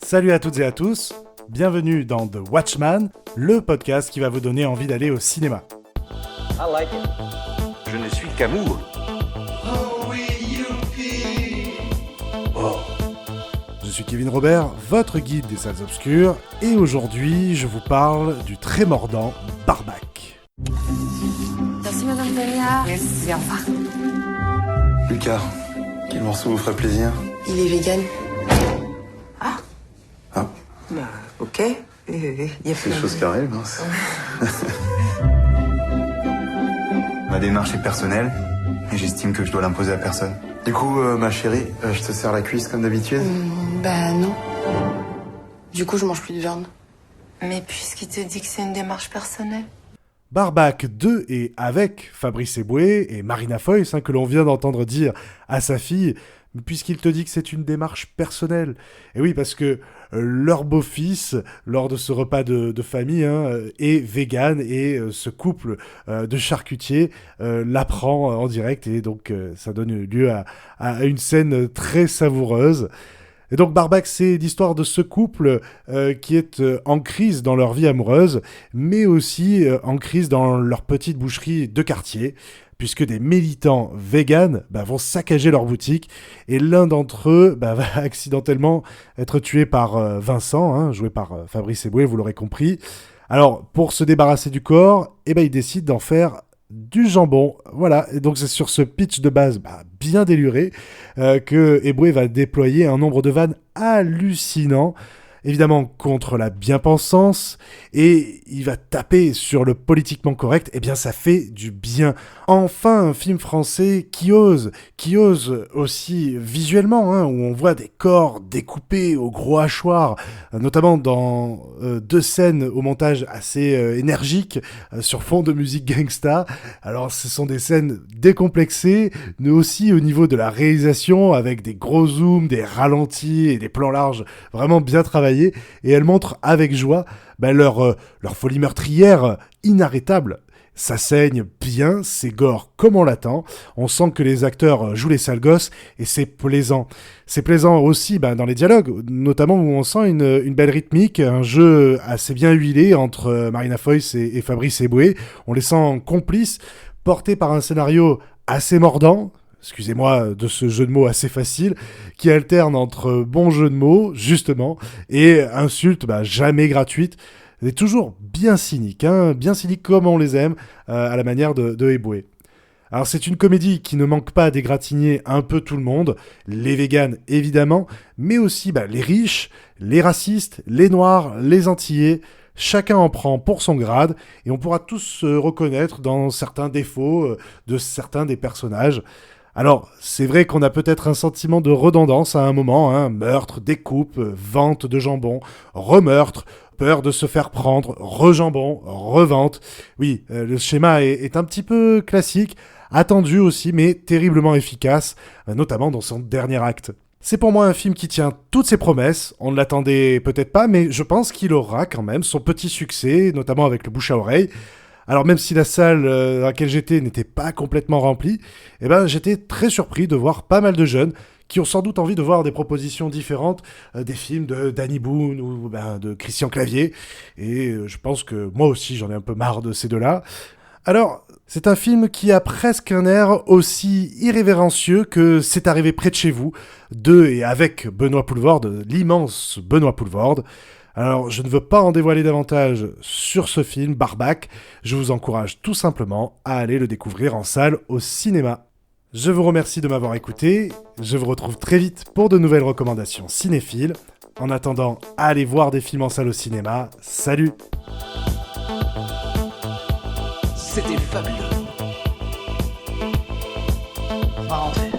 Salut à toutes et à tous, bienvenue dans The Watchman, le podcast qui va vous donner envie d'aller au cinéma. I like it. Je ne suis qu'amour. Je suis Kevin Robert, votre guide des salles obscures, et aujourd'hui je vous parle du très mordant Barbac. Merci Madame Tania. Merci, au revoir. Lucas, quel morceau vous ferait plaisir? Il est vegan. Ah, Bah, ok. Il y a c'est des choses qui arrivent. Hein. Ma démarche est personnelle, et j'estime que je dois l'imposer à personne. Du coup, ma chérie, je te serre la cuisse comme d'habitude? Bah non. Du coup, je mange plus de viande. Mais puisqu'il te dit que c'est une démarche personnelle. Barbac de et avec Fabrice Eboué et Marina Foïs, que l'on vient d'entendre dire à sa fille, puisqu'il te dit que c'est une démarche personnelle. Et oui, parce que leur beau-fils, lors de ce repas de famille, est vegan et ce couple de charcutiers l'apprend en direct et donc ça donne lieu à une scène très savoureuse. Et donc Barbac, c'est l'histoire de ce couple qui est en crise dans leur vie amoureuse, mais aussi en crise dans leur petite boucherie de quartier, puisque des militants véganes vont saccager leur boutique, et l'un d'entre eux va accidentellement être tué par Vincent, joué par Fabrice Eboué, vous l'aurez compris. Alors, pour se débarrasser du corps, il décide d'en faire du jambon, voilà, et donc c'est sur ce pitch de base bien déluré que Eboué va déployer un nombre de vannes hallucinant, évidemment contre la bien-pensance, et il va taper sur le politiquement correct, et bien ça fait du bien. Enfin, un film français qui ose aussi visuellement, où on voit des corps découpés au gros hachoir, notamment dans deux scènes au montage assez énergique, sur fond de musique gangsta. Alors ce sont des scènes décomplexées, mais aussi au niveau de la réalisation, avec des gros zooms, des ralentis et des plans larges vraiment bien travaillés, et elles montrent avec joie leur folie meurtrière inarrêtable. Ça saigne bien, c'est gore comme on l'attend, on sent que les acteurs jouent les sales gosses, et c'est plaisant. C'est plaisant aussi dans les dialogues, notamment où on sent une belle rythmique, un jeu assez bien huilé entre Marina Foïs et Fabrice Eboué. On les sent complices, portés par un scénario assez mordant, excusez-moi de ce jeu de mots assez facile, qui alterne entre bons jeux de mots, justement, et insultes jamais gratuites, et toujours bien cyniques, bien cyniques comme on les aime, à la manière de Eboué. Alors c'est une comédie qui ne manque pas d'égratigner un peu tout le monde, les véganes évidemment, mais aussi les riches, les racistes, les noirs, les antillais. Chacun en prend pour son grade, et on pourra tous se reconnaître dans certains défauts de certains des personnages. Alors, c'est vrai qu'on a peut-être un sentiment de redondance à un moment, meurtre, découpe, vente de jambon, remeurtre, peur de se faire prendre, rejambon, revente. Oui, le schéma est un petit peu classique, attendu aussi, mais terriblement efficace, notamment dans son dernier acte. C'est pour moi un film qui tient toutes ses promesses, on ne l'attendait peut-être pas, mais je pense qu'il aura quand même son petit succès, notamment avec le bouche à oreille. Alors même si la salle dans laquelle j'étais n'était pas complètement remplie, j'étais très surpris de voir pas mal de jeunes qui ont sans doute envie de voir des propositions différentes des films de Danny Boone ou de Christian Clavier. Et je pense que moi aussi j'en ai un peu marre de ces deux-là. Alors, c'est un film qui a presque un air aussi irrévérencieux que C'est arrivé près de chez vous, de et avec Benoît Poelvoorde, l'immense Benoît Poelvoorde. Alors, je ne veux pas en dévoiler davantage sur ce film, Barbac. Je vous encourage tout simplement à aller le découvrir en salle au cinéma. Je vous remercie de m'avoir écouté. Je vous retrouve très vite pour de nouvelles recommandations cinéphiles. En attendant, allez voir des films en salle au cinéma. Salut! C'était fabuleux. On va rentrer.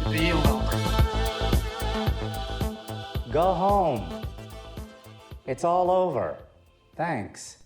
C'est payé, on va rentrer. Go home. It's all over. Thanks.